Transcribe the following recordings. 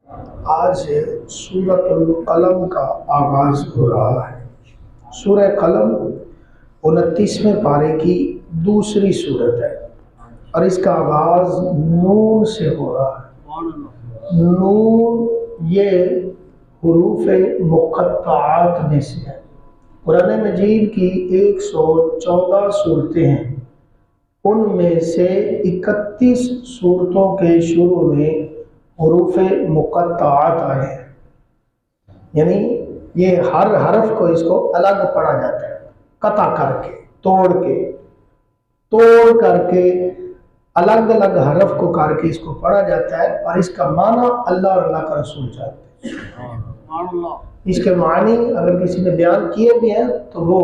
आज सूरतुल कलम का आगाज हो रहा है। सूरह कलम 29वें पारे की दूसरी सूरत है और इसका आगाज नून से हो रहा है। नून ये हुरूफ मुक़त्तआत में से है। कुरान मजीद की 114 सूरतें हैं, उनमें से 31 सूरतों के शुरू में हुरूफ मुक़त्तआत आए हैं, यानी ये हर हरफ को इसको अलग पढ़ा जाता है, कता करके तोड़ करके अलग अलग हरफ को करके इसको पढ़ा जाता है और इसका माना अल्लाह और अल्लाह का रसूल जानते हैं। इसके मानी अगर किसी ने बयान किए भी हैं तो वो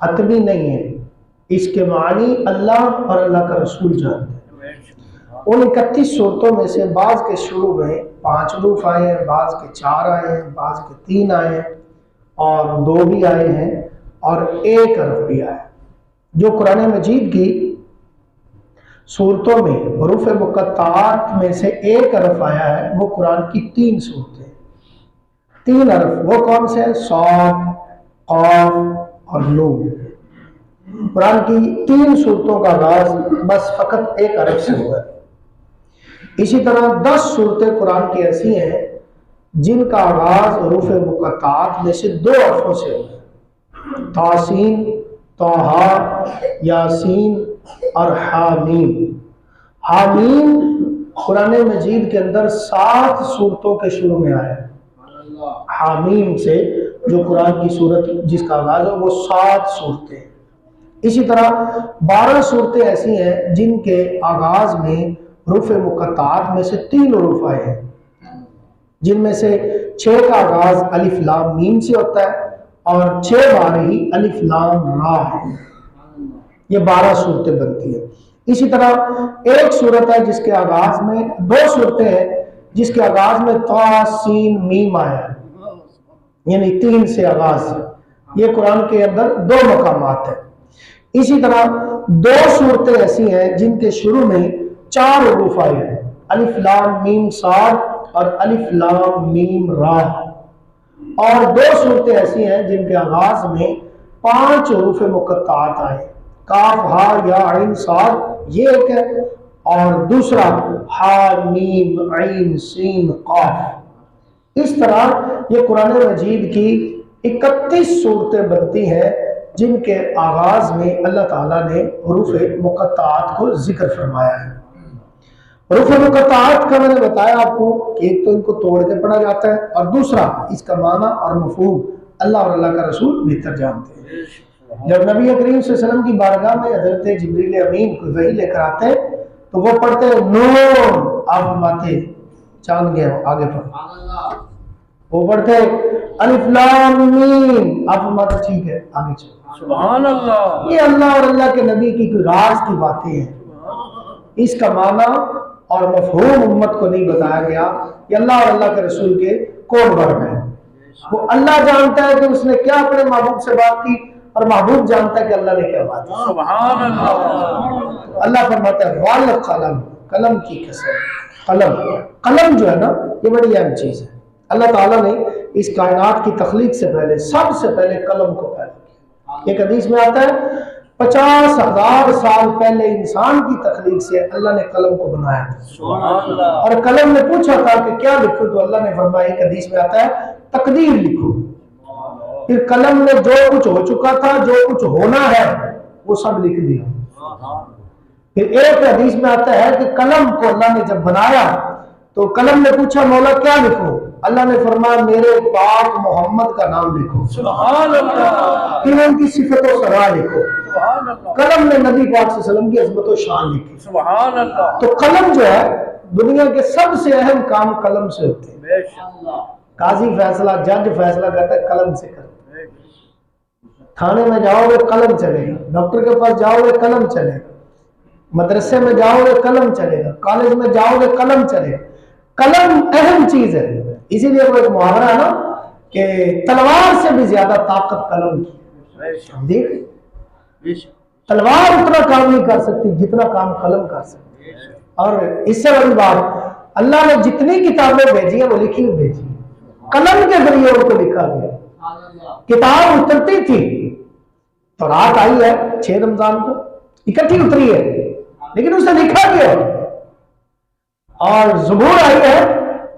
हतमी नहीं है, इसके मानी अल्लाह और अल्लाह का रसूल जानते हैं। उन 31 सूरतों में से बाज़ के शुरू में 5 रूफ आए हैं, बाज़ के 4 आए हैं, बाज़ के 3 आए हैं और 2 भी आए हैं और 1 हरफ भी आया है। जो कुरान मजीद की सूरतों में हुरूफ मुक़त्तआत में से 1 हरफ आया है वो कुरान की 3 सूरतें, 3 हरफ वो कौन से हैं? साद, क़ाफ और नून। कुरान की 3 सूरतों का आगाज बस फ़कत 1 हरफ से हुआ है। इसी तरह 10 सूरतें कुरान की ऐसी हैं जिनका आगाज हुरूफ मुक़त्तआत में से 2 हरफों से हुआ है। तासीन, तौहा, यासीन और हामीम। हामीम कुरान मजीद के अंदर 7 सूरतों के शुरू में आया है। हामीम से जो कुरान की सूरत जिसका आगाज है वो 7 सूरतें। इसी तरह 12 सूरतें ऐसी हैं जिनके आगाज में हुरूफ मुक़त्तआत में से 3 हुरूफ आए हैं, जिनमें से 6 का आगाज अलिफ लाम मीम से होता है और 6 बार ही अलिफ लाम रा है। ये 12 सूरतें बनती है। इसी तरह 1 सूरत है जिसके आगाज में 2 सूरतें हैं जिसके आगाज में ता सीन मीम आया है, यानी 3 से आगाज। ये कुरान के अंदर 2 मकामात है। इसी तरह 2 सूरतें ऐसी हैं जिनके शुरू में 4 हुरूफ आए हैं, अलिफ लाम मीम साद और अलिफ लाम मीम रा। और 2 सूरतें ऐसी हैं जिनके आगाज में 5 हुरूफ मुक़त्तआत आए, काफ हा या आइन साद ये एक है और दूसरा हा मीम आइन सीन काफ। इस तरह ये कुरान मजीद की 31 सूरतें बनती हैं जिनके आगाज में अल्लाह ताला ने हुरूफ मुक़त्तआत को जिक्र फरमाया है। हुरूफ मुक़त्तआत का मैंने बताया आपको कि एक तो इनको तोड़ के पढ़ा जाता है और दूसरा इसका माना और मफ़हूम अल्लाह और अल्लाह का रसूल बेहतर जानते हैं। जब नबी करीम सल्लल्लाहु अलैहि वसल्लम की बारगाह में हज़रत जिब्रील अमीन को वही लेकर आते तो वो पढ़ते नून, आप फरमाते चांद गया आगे पढ़। वो पढ़ते अलिफ लाम मीम, आप फरमाते ठीक है आगे चलो। सुभान अल्लाह। ये अल्लाह और अल्लाह के नबी की कोई राज की बातें हैं, इसका माना और मफ़हूम उम्मत को नहीं बताया गया। ये अल्लाह और अल्लाह के रसूल के कोड वर्ड है। वो अल्लाह जानता है कि उसने क्या अपने महबूब से बात की और महबूब जानता है कि अल्लाह ने क्या बात की। सुभान अल्लाह। अल्लाह फरमाता है वाल कलम, कलम की कसम। कलम जो है ना ये बड़ी अहम चीज है। अल्लाह ताला ने इस कायनात की तख्लीक से पहले सबसे पहले कलम को पैदा किया। एक हदीस में आता है 50,000 साल पहले इंसान की तख्लीक से अल्लाह ने कलम को बनाया था और कलम ने पूछा था कि क्या लिखूं, तो अल्लाह ने फरमाया, एक हदीस में आता है तकदीर लिखो। फिर कलम ने जो कुछ हो चुका था, जो कुछ होना है वो सब लिख दिया। फिर एक हदीस में आता है कि कलम को अल्लाह ने जब बनाया तो कलम ने पूछा मौला क्या लिखो, अल्लाह ने फरमाया मेरे पाक मोहम्मद का नाम लिखो। सुभान अल्लाह। फिर उनकी सिफत और सरा लिखो। सुभान अल्लाह। कलम ने नबी पाक सल्लल्लाहु अलैहि वसल्लम की अज़मत और शान लिखी। सुभान अल्लाह। तो कलम जो है दुनिया के सबसे अहम काम कलम से होते हैं। काजी फैसला, जज फैसला करता है कलम से करता है। थाने में जाओगे कलम चलेगा, डॉक्टर के पास जाओगे कलम चलेगा, मदरसे में जाओगे कलम चलेगा, कॉलेज में जाओगे कलम चलेगा। कलम अहम चीज है। इसीलिए वो एक मुहावरा है ना कि तलवार से भी ज्यादा ताकत कलम की। तलवार उतना काम नहीं कर सकती जितना काम कलम कर सकती है। और इससे बड़ी बात अल्लाह ने जितनी किताबें भेजी है वो लिखी हुई भेजी, कलम के जरिए उनको लिखा गया। किताब उतरती थी, तो रात आई है 6 रमजान को इकट्ठी उतरी है, लेकिन उसे लिखा गया। और ज़बूर आई है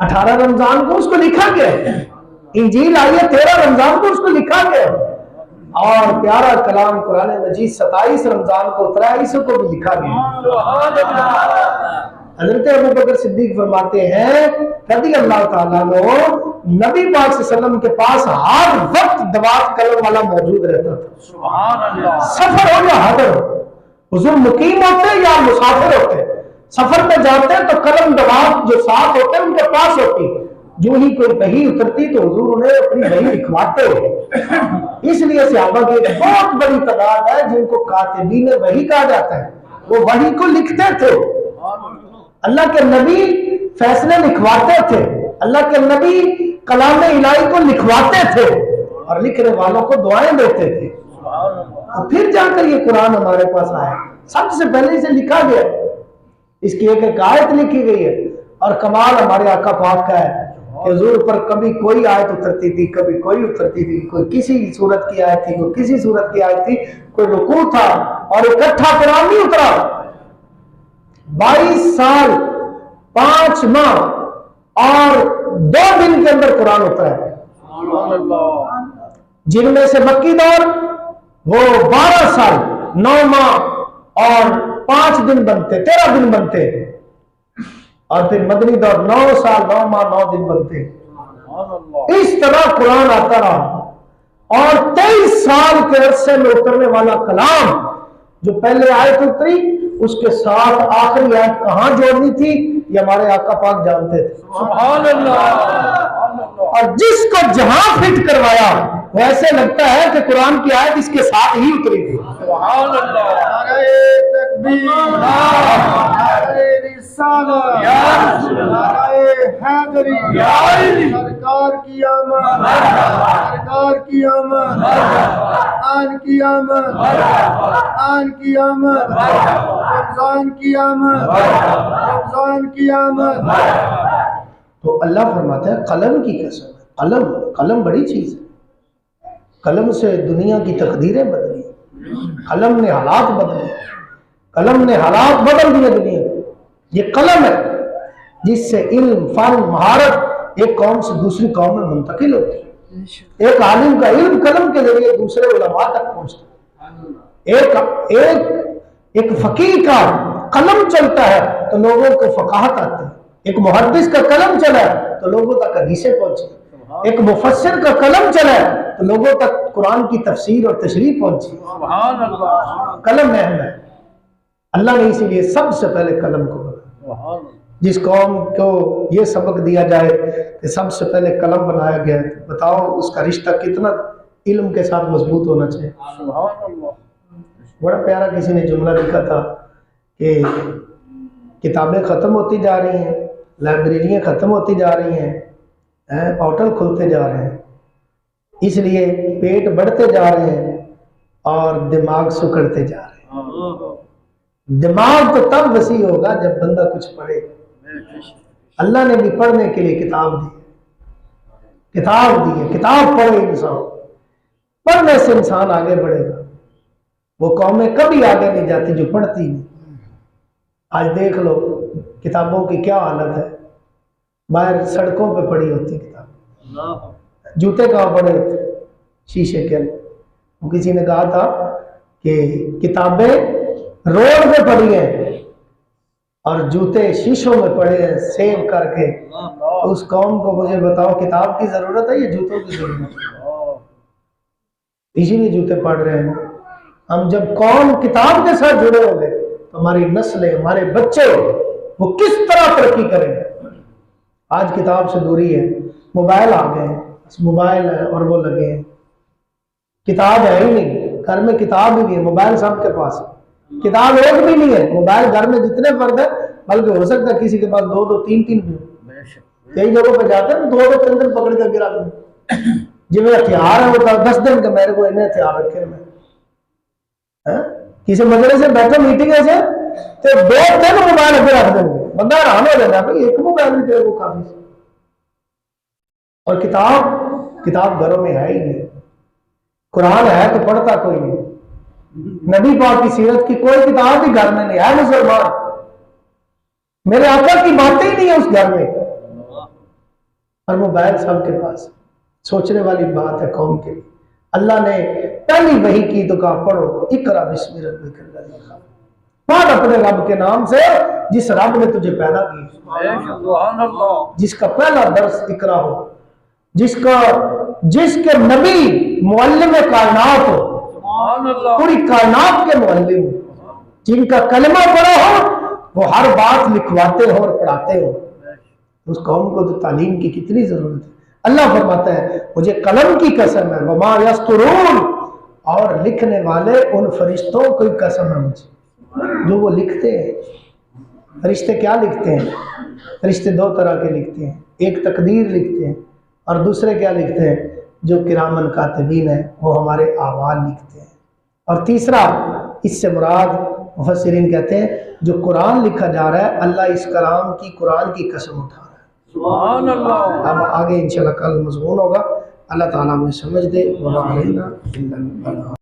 18 रमजान को, उसको लिखा गया। इंजील आई है 13 रमजान को, उसको लिखा गया। और प्यारा कलाम कुरान मजीद 27 रमजान को उतरा है, इसको भी लिखा गया। हजरत अबू बकर सिद्दीक फरमाते हैं रज़ी अल्लाह ताला अन्हु, नबी पाक सल्लल्लाहु अलैहि वसल्लम के पास हर वक्त दवात कलम वाला मौजूद रहता था। सुभान अल्लाह। सफर हो या हदर हो, हुजूर मुकीम होते या मुसाफिर होते, सफर में जाते हैं तो कलम दवात जो साथ होते हैं उनके पास होती। जो ही कोई वही उतरती तो हुजूर उन्हें अपनी वही लिखवाते हो। इसलिए सहाबा की एक बहुत बड़ी तादाद है जिनको कातिबीन वही कहा जाता है, वो वही को लिखते थे। अल्लाह के नबी फैसले लिखवाते थे, अल्लाह के नबी कलाम इलाही को लिखवाते थे और लिखने वालों को दुआएं देते थे। और फिर जाकर ये कुरान हमारे पास आया। सबसे पहले इसे लिखा गया, इसकी एक एक आयत लिखी गई है। और कमाल हमारे आका पाक का है कि हुजूर पर कभी कोई आयत उतरती थी, कभी कोई उतरती थी, कोई किसी सूरत की आयत थी, कोई किसी सूरत की आयत थी, कोई रुकू था और इकट्ठा कुरान नहीं उतरा। 22 साल 5 माह और 2 दिन के अंदर कुरान उतरा है, जिनमें से मक्की दौर वो 12 साल 9 माह और 5 दिन बनते, 13 दिन बनते, और फिर मदनी दौर 9 साल 9 माह 9 दिन बनते। इस तरह कुरान आता रहा। और 23 साल के अरसे में उतरने वाला कलाम, जो पहले आयत उतरी उसके साथ आखिरी आयत कहां जोड़नी थी ये हमारे आका पाक जानते थे। सुभान अल्लाह। और जिसको जहां फिट करवाया वैसे लगता है कि कुरान की आयत इसके साथ ही उतरी थी। सुभान अल्लाह। नारे तकबीर, नारे रिसालत, नारे हैदरी, सरकार की आमद, सरकार की आमद, आन की आमद, आन की आमद, रमजान की आमद, रमजान की आमद। तो अल्लाह फरमाता है कलम की कसम है। कलम, कलम बड़ी चीज है। कलम से दुनिया की तकदीरें बदली, कलम ने हालात बदले, कलम ने हालात बदल दिए दुनिया के। ये कलम है जिससे इल्म, फन, महारत एक कौम से दूसरी कौम में मुंतकिल होती है। एक आलिम का इल्म कलम के जरिए दूसरे उलमा तक पहुंचता है। एक फकीह का कलम चलता है तो लोगों को फकाहत आती है। एक मुहद्दिस का कलम चला है तो लोगों तक हदीसें पहुंची। एक मुफस्सिर का कलम चला है तो लोगों तक कुरान की तफसीर और तशरीह पहुंची। कलम अहम है। अल्लाह ने इसीलिए सबसे पहले कलम को बनाया। जिस कौम को ये सबक दिया जाए कि सबसे पहले कलम बनाया गया, बताओ उसका रिश्ता कितना इल्म के साथ मजबूत होना चाहिए। बड़ा प्यारा किसी ने जुमला लिखा था कि किताबें ख़त्म होती जा रही हैं, लाइब्रेरियाँ ख़त्म होती जा रही हैं, होटल खुलते जा रहे हैं, इसलिए पेट बढ़ते जा रहे हैं और दिमाग सुकड़ते जा रहे हैं। दिमाग तो तब वसी होगा जब बंदा कुछ पढ़े। अल्लाह ने भी पढ़ने के लिए किताब दी, किताब दी है। किताब पढ़े इंसान, पढ़ने से इंसान आगे बढ़ेगा। वो कौमें कभी आगे नहीं जाती जो पढ़ती नहीं। आज देख लो किताबों की क्या हालत है। बाहर सड़कों पे पड़ी होती किताब, जूते कहाँ पड़े होते शीशे के अंदर। किसी ने कहा था कि किताबें रोड पे पड़ी हैं और जूते शीशों में पड़े हैं सेव करके। तो उस कौम को मुझे बताओ किताब की जरूरत है या जूतों की जरूरत है? इसीलिए जूते पड़ रहे हैं। हम जब कौम किताब के साथ जुड़े होंगे तो हमारी नस्लें, हमारे बच्चे वो किस तरह तरक्की करेंगे। आज किताब से दूरी है, मोबाइल आ गए हैं, मोबाइल है और वो लगे हैं, किताब है ही नहीं। घर में किताब ही नहीं है, मोबाइल सबके पास, किताब एक भी नहीं है। मोबाइल घर में जितने फर्द है, बल्कि हो सकता है किसी के पास 2-2 3-3 भी। कई जगहों पे जाते हैं 2-2 3 दिन पकड़ करके रखते हैं, जिन्हें हथियार है वो 10 दिन के मेरे को इन्हें हथियार रखे मैं। किसी मजरे से बैठो मीटिंग ऐसे तो 2-3 मोबाइल अगर रख देंगे, बंदा हैरान हो जाता है भाई एक मोबाइल भी तेरे को काफी। और किताब घरों में है ही नहीं। कुरान है तो पढ़ता कोई नहीं। नबी पाक की सीरत की कोई किताब भी घर में नहीं है। मुसलमान, मेरे आका की बातें ही नहीं है उस घर में, और मोबाइल सबके पास। सोचने वाली बात है कौम के लिए। अल्लाह ने पहली वही की तो कहा पढ़ो इकरा बिस्मि रब्बिकल लज़ी खलक़, पढ़ अपने रब के नाम से जिस रब ने तुझे पैदा किया, जिसका पहला दर्स इकरा हो, जिसके नबी मुअल्लिम कायनात हो, पूरी कायनात के मुअल्लिम, जिनका कलमा पढ़ा हो वो हर बात लिखवाते हो और पढ़ाते हो। उस कौम को तो तालीम की कितनी जरूरत है। अल्लाह फरमाता है मुझे कलम की कसम है, वमा यस्तुरून, और लिखने वाले उन फरिश्तों की कसम है मुझे जो वो लिखते हैं। फरिश्ते क्या लिखते हैं? फरिश्ते 2 तरह के लिखते हैं, एक तकदीर लिखते हैं और दूसरे क्या लिखते हैं? जो किरामन कातिबीन है वो हमारे अहवाल लिखते हैं। और तीसरा, इससे मुराद मुफस्सिरीन कहते हैं जो कुरान लिखा जा रहा है, अल्लाह इस कलाम की, कुरान की कसम उठा रहा है। सुभान अल्लाह। अब आगे इंशाल्लाह कल मज़मून होगा। अल्लाह ताला हमें समझ दे।